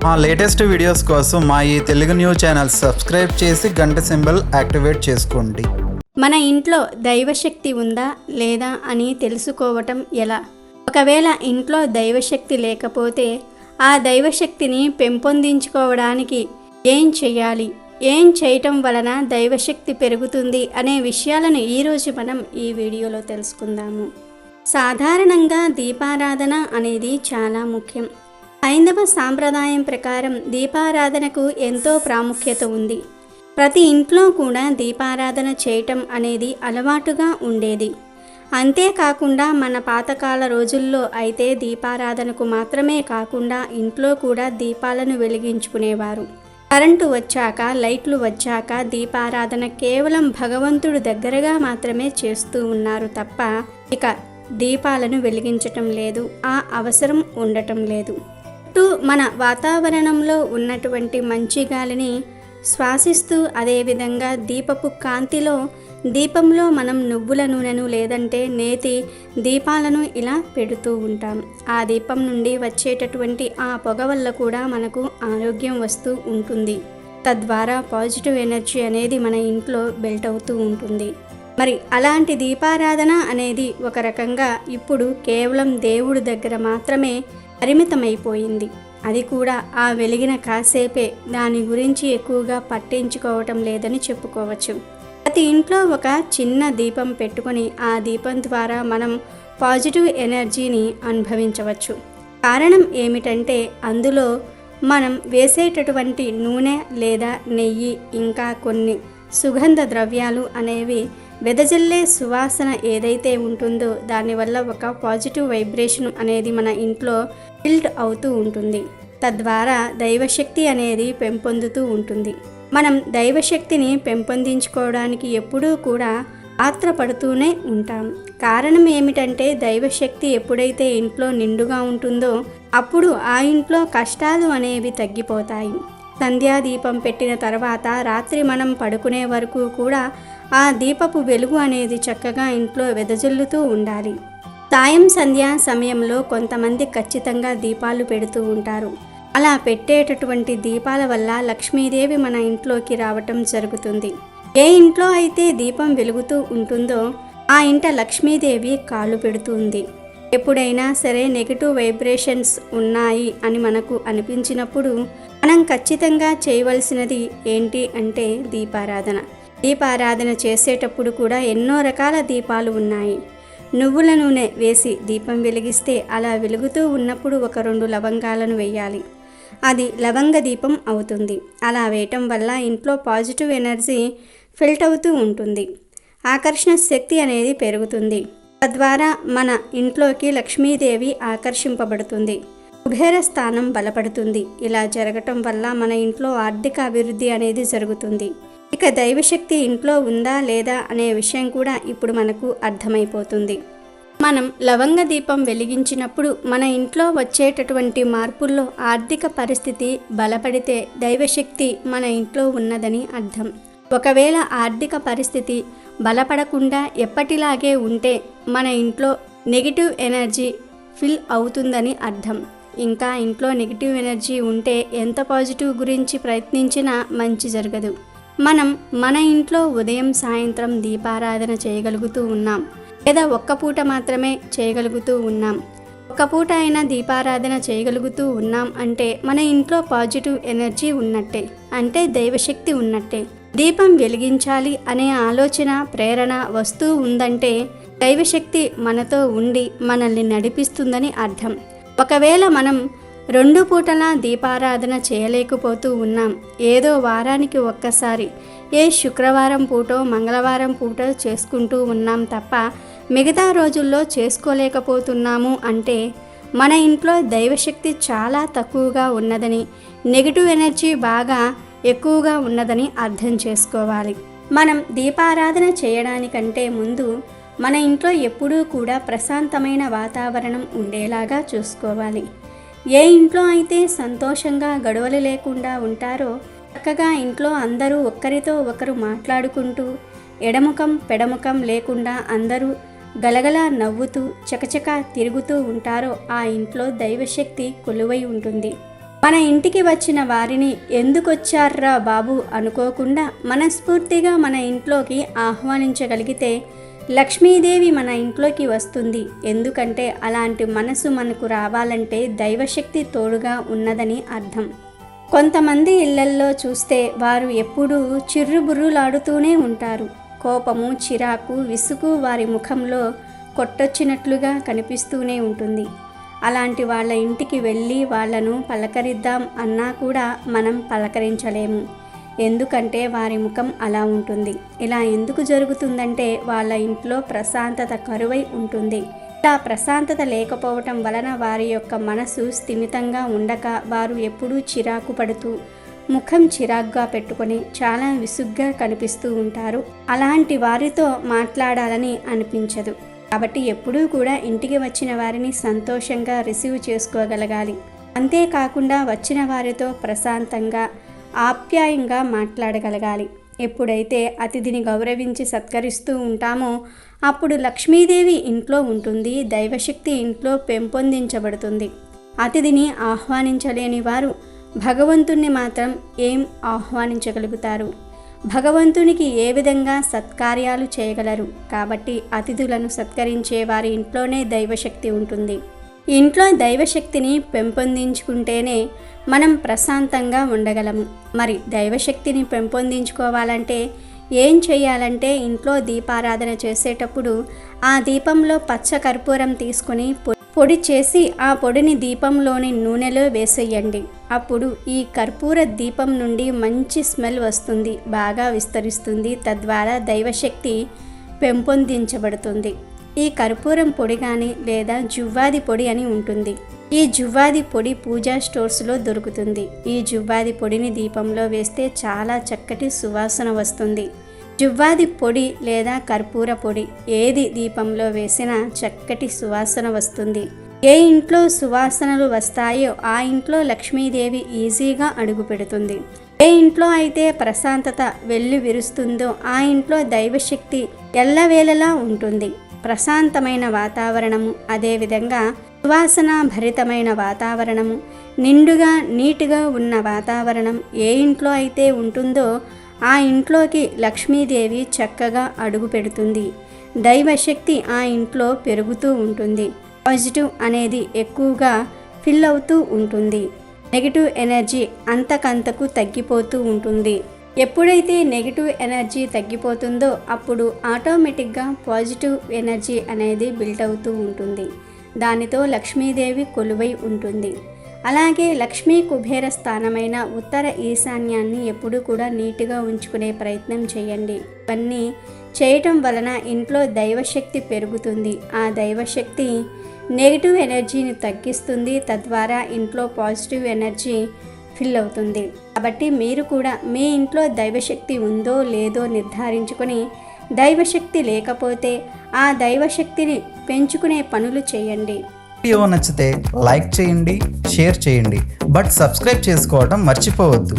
మా latest videos కోసం మా ఈ తెలుగు న్యూస్ ఛానల్ సబ్స్క్రైబ్ చేసి గంట సింబల్ యాక్టివేట్ చేసుకోండి. మన ఇంట్లో దైవశక్తి ఉందా లేదా అని తెలుసుకోవటం ఎలా? ఒకవేళ ఇంట్లో దైవశక్తి లేకపోతే ఆ దైవశక్తిని పెంపొందించుకోవడానికి ఏం చేయాలి, ఏం చేయటం వలన దైవశక్తి పెరుగుతుంది అనే విషయాలను ఈరోజు మనం ఈ వీడియోలో తెలుసుకుందాము. సాధారణంగా దీపారాధన అనేది చాలా ముఖ్యం. హైందవ సాంప్రదాయం ప్రకారం దీపారాధనకు ఎంతో ప్రాముఖ్యత ఉంది. ప్రతి ఇంట్లో కూడా దీపారాధన చేయటం అనేది అలవాటుగా ఉండేది. అంతేకాకుండా మన పాతకాల రోజుల్లో అయితే దీపారాధనకు మాత్రమే కాకుండా ఇంట్లో కూడా దీపాలను వెలిగించుకునేవారు. కరెంటు వచ్చాక, లైట్లు వచ్చాక దీపారాధన కేవలం భగవంతుడు దగ్గరగా మాత్రమే చేస్తూ ఉన్నారు తప్ప ఇక దీపాలను వెలిగించటం లేదు, ఆ అవసరం ఉండటం లేదు. చుట్టూ మన వాతావరణంలో ఉన్నటువంటి మంచి గాలిని శ్వాసిస్తూ అదేవిధంగా దీపపు కాంతిలో దీపంలో మనం నువ్వుల నూనెను లేదంటే నేతి దీపాలను ఇలా పెడుతూ ఉంటాం. ఆ దీపం నుండి వచ్చేటటువంటి ఆ పొగ వల్ల కూడా మనకు ఆరోగ్యం వస్తూ ఉంటుంది. తద్వారా పాజిటివ్ ఎనర్జీ అనేది మన ఇంట్లో బిల్ట్ అవుతూ ఉంటుంది. మరి అలాంటి దీపారాధన అనేది ఒక రకంగా ఇప్పుడు కేవలం దేవుడి దగ్గర మాత్రమే పరిమితమైపోయింది. అది కూడా ఆ వెలిగిన కాసేపే, దాని గురించి ఎక్కువగా పట్టించుకోవటం లేదని చెప్పుకోవచ్చు. ప్రతి ఇంట్లో ఒక చిన్న దీపం పెట్టుకొని ఆ దీపం ద్వారా మనం పాజిటివ్ ఎనర్జీని అనుభవించవచ్చు. కారణం ఏమిటంటే అందులో మనం వేసేటటువంటి నూనె లేదా నెయ్యి ఇంకా కొన్ని సుగంధ ద్రవ్యాలు అనేవి వెదజల్లే సువాసన ఏదైతే ఉంటుందో దానివల్ల ఒక పాజిటివ్ వైబ్రేషన్ అనేది మన ఇంట్లో బిల్డ్ అవుతూ ఉంటుంది. తద్వారా దైవశక్తి అనేది పెంపొందుతూ ఉంటుంది. మనం దైవశక్తిని పెంపొందించుకోవడానికి ఎప్పుడూ కూడా ఆత్రపడుతూనే ఉంటాం. కారణం ఏమిటంటే దైవశక్తి ఎప్పుడైతే ఇంట్లో నిండుగా ఉంటుందో అప్పుడు ఆ ఇంట్లో కష్టాలు అనేవి తగ్గిపోతాయి. సంధ్యాదీపం పెట్టిన తర్వాత రాత్రి మనం పడుకునే వరకు కూడా ఆ దీపపు వెలుగు అనేది చక్కగా ఇంట్లో వెదజల్లుతూ ఉండాలి. సాయం సంధ్యా సమయంలో కొంతమంది ఖచ్చితంగా దీపాలు పెడుతూ ఉంటారు. అలా పెట్టేటటువంటి దీపాల వల్ల లక్ష్మీదేవి మన ఇంట్లోకి రావటం జరుగుతుంది. ఏ ఇంట్లో అయితే దీపం వెలుగుతూ ఉంటుందో ఆ ఇంట లక్ష్మీదేవి కాళ్ళు పెడుతుంది. ఎప్పుడైనా సరే నెగిటివ్ వైబ్రేషన్స్ ఉన్నాయి అని మనకు అనిపించినప్పుడు మనం ఖచ్చితంగా చేయవలసినది ఏంటి అంటే దీపారాధన. దీపారాధన చేసేటప్పుడు కూడా ఎన్నో రకాల దీపాలు ఉన్నాయి. నువ్వుల నూనె వేసి దీపం వెలిగిస్తే అలా వెలుగుతూ ఉన్నప్పుడు ఒక 2 లవంగాలను వేయాలి. అది లవంగ దీపం అవుతుంది. అలా వేయటం వల్ల ఇంట్లో పాజిటివ్ ఎనర్జీ ఫిల్ట్ అవుతూ ఉంటుంది. ఆకర్షణ శక్తి అనేది పెరుగుతుంది. తద్వారా మన ఇంట్లోకి లక్ష్మీదేవి ఆకర్షింపబడుతుంది. కుబేర స్థానం బలపడుతుంది. ఇలా జరగటం వల్ల మన ఇంట్లో ఆర్థిక అభివృద్ధి అనేది జరుగుతుంది. ఇక దైవశక్తి ఇంట్లో ఉందా లేదా అనే విషయం కూడా ఇప్పుడు మనకు అర్థమైపోతుంది. మనం లవంగ దీపం వెలిగించినప్పుడు మన ఇంట్లో వచ్చేటటువంటి మార్పుల్లో ఆర్థిక పరిస్థితి బలపడితే దైవశక్తి మన ఇంట్లో ఉన్నదని అర్థం. ఒకవేళ ఆర్థిక పరిస్థితి బలపడకుండా ఎప్పటిలాగే ఉంటే మన ఇంట్లో నెగిటివ్ ఎనర్జీ ఫిల్ అవుతుందని అర్థం. ఇంకా ఇంట్లో నెగిటివ్ ఎనర్జీ ఉంటే ఎంత పాజిటివ్ గురించి ప్రయత్నించినా మంచి జరగదు. మనం మన ఇంట్లో ఉదయం సాయంత్రం దీపారాధన చేయగలుగుతూ ఉన్నాం లేదా ఒక్క పూట మాత్రమే చేయగలుగుతూ ఉన్నాం. ఒక్క పూట అయినా దీపారాధన చేయగలుగుతూ ఉన్నాం అంటే మన ఇంట్లో పాజిటివ్ ఎనర్జీ ఉన్నట్టే, అంటే దైవశక్తి ఉన్నట్టే. దీపం వెలిగించాలి అనే ఆలోచన ప్రేరణ వస్తూ ఉందంటే దైవశక్తి మనతో ఉండి మనల్ని నడిపిస్తుందని అర్థం. ఒకవేళ మనం 2 పూటలా దీపారాధన చేయలేకపోతూ ఉన్నాం, ఏదో వారానికి ఒక్కసారి ఏ శుక్రవారం పూటో మంగళవారం పూటో చేసుకుంటూ ఉన్నాం తప్ప మిగతా రోజుల్లో చేసుకోలేకపోతున్నాము అంటే మన ఇంట్లో దైవశక్తి చాలా తక్కువగా ఉన్నదని, నెగిటివ్ ఎనర్జీ బాగా ఎక్కువగా ఉన్నదని అర్థం చేసుకోవాలి. మనం దీపారాధన చేయడానికంటే ముందు మన ఇంట్లో ఎప్పుడూ కూడా ప్రశాంతమైన వాతావరణం ఉండేలాగా చూసుకోవాలి. ఏ ఇంట్లో అయితే సంతోషంగా గొడవలు లేకుండా ఉంటారో చక్కగా ఇంట్లో అందరూ ఒకరితో ఒకరు మాట్లాడుకుంటూ ఎడముఖం పెడముఖం లేకుండా అందరూ గలగలా నవ్వుతూ చకచక తిరుగుతూ ఉంటారో ఆ ఇంట్లో దైవశక్తి కొలువై ఉంటుంది. మన ఇంటికి వచ్చిన వారిని ఎందుకు వచ్చారా బాబు అనుకోకుండా మనస్ఫూర్తిగా మన ఇంట్లోకి ఆహ్వానించగలిగితే లక్ష్మీదేవి మన ఇంట్లోకి వస్తుంది. ఎందుకంటే అలాంటి మనసు మనకు రావాలంటే దైవశక్తి తోడుగా ఉన్నదని అర్థం. కొంతమంది ఇళ్లల్లో చూస్తే వారు ఎప్పుడూ చిర్రుబుర్రులాడుతూనే ఉంటారు. కోపము, చిరాకు, విసుగు వారి ముఖంలో కొట్టొచ్చినట్లుగా కనిపిస్తూనే ఉంటుంది. అలాంటి వాళ్ళ ఇంటికి వెళ్ళి వాళ్ళను పలకరిద్దాం అన్నా కూడా మనం పలకరించలేము. ఎందుకంటే వారి ముఖం అలా ఉంటుంది. ఇలా ఎందుకు జరుగుతుందంటే వాళ్ళ ఇంట్లో ప్రశాంతత కరువై ఉంటుంది. ఇలా ప్రశాంతత లేకపోవటం వలన వారి యొక్క మనసు స్థిమితంగా ఉండక వారు ఎప్పుడూ చిరాకు పడుతూ ముఖం చిరాగ్గా పెట్టుకొని చాలా విసుగ్గా కనిపిస్తూ ఉంటారు. అలాంటి వారితో మాట్లాడాలని అనిపించదు. కాబట్టి ఎప్పుడూ కూడా ఇంటికి వచ్చిన వారిని సంతోషంగా రిసీవ్ చేసుకోగలగాలి. అంతేకాకుండా వచ్చిన వారితో ప్రశాంతంగా ఆప్యాయంగా మాట్లాడగలగాలి. ఎప్పుడైతే అతిథిని గౌరవించి సత్కరిస్తూ ఉంటామో అప్పుడు లక్ష్మీదేవి ఇంట్లో ఉంటుంది. దైవశక్తి ఇంట్లో పెంపొందించబడుతుంది. అతిథిని ఆహ్వానించలేని వారు భగవంతుణ్ణి మాత్రం ఏం ఆహ్వానించగలుగుతారు? భగవంతునికి ఏ విధంగా సత్కార్యాలు చేయగలరు? కాబట్టి అతిథులను సత్కరించే వారి ఇంట్లోనే దైవశక్తి ఉంటుంది. ఇంట్లో దైవశక్తిని పెంపొందించుకుంటేనే మనం ప్రశాంతంగా ఉండగలము. మరి దైవశక్తిని పెంపొందించుకోవాలంటే ఏం చేయాలంటే ఇంట్లో దీపారాధన చేసేటప్పుడు ఆ దీపంలో పచ్చ కర్పూరం తీసుకొని పొడి చేసి ఆ పొడిని దీపంలోని నూనెలో వేసేయండి. అప్పుడు ఈ కర్పూర దీపం నుండి మంచి స్మెల్ వస్తుంది, బాగా విస్తరిస్తుంది. తద్వారా దైవశక్తి పెంపొందించబడుతుంది. ఈ కర్పూరం పొడి కానీ లేదా జువ్వాది పొడి అని ఉంటుంది. ఈ జువ్వాది పొడి పూజా స్టోర్స్లో దొరుకుతుంది. ఈ జువ్వాది పొడిని దీపంలో వేస్తే చాలా చక్కటి సువాసన వస్తుంది. జువ్వాది పొడి లేదా కర్పూర పొడి ఏది దీపంలో వేసినా చక్కటి సువాసన వస్తుంది. ఏ ఇంట్లో సువాసనలు వస్తాయో ఆ ఇంట్లో లక్ష్మీదేవి ఈజీగా అడుగు పెడుతుంది. ఏ ఇంట్లో అయితే ప్రశాంతత వెల్లి విరుస్తుందో ఆ ఇంట్లో దైవశక్తి ఎల్లవేళలా ఉంటుంది. ప్రశాంతమైన వాతావరణము, అదేవిధంగా సువాసన భరితమైన వాతావరణము, నిండుగా నీట్గా ఉన్న వాతావరణం ఏ ఇంట్లో అయితే ఉంటుందో ఆ ఇంట్లోకి లక్ష్మీదేవి చక్కగా అడుగు పెడుతుంది. దైవశక్తి ఆ ఇంట్లో పెరుగుతూ ఉంటుంది. పాజిటివ్ అనేది ఎక్కువగా ఫిల్ అవుతూ ఉంటుంది. నెగిటివ్ ఎనర్జీ అంతకంతకు తగ్గిపోతూ ఉంటుంది. ఎప్పుడైతే నెగిటివ్ ఎనర్జీ తగ్గిపోతుందో అప్పుడు ఆటోమేటిక్గా పాజిటివ్ ఎనర్జీ అనేది బిల్డ్ అవుతూ ఉంటుంది. దానితో లక్ష్మీదేవి కొలువై ఉంటుంది. అలాగే లక్ష్మీ కుబేర స్థానమైన ఉత్తర ఈశాన్యాన్ని ఎప్పుడూ కూడా నీట్గా ఉంచుకునే ప్రయత్నం చేయండి. ఇవన్నీ చేయటం వలన ఇంట్లో దైవశక్తి పెరుగుతుంది. ఆ దైవశక్తి నెగిటివ్ ఎనర్జీని తగ్గిస్తుంది. తద్వారా ఇంట్లో పాజిటివ్ ఎనర్జీ ఫిల్ అవుతుంది. కాబట్టి మీరు కూడా మీ ఇంట్లో దైవశక్తి ఉందో లేదో నిర్ధారించుకొని దైవశక్తి లేకపోతే ఆ దైవశక్తిని పెంచుకునే పనులు చేయండి. వీడియో నచ్చితే లైక్ చేయండి, షేర్ చేయండి, బట్ సబ్స్క్రైబ్ చేసుకోవడం మర్చిపోవద్దు.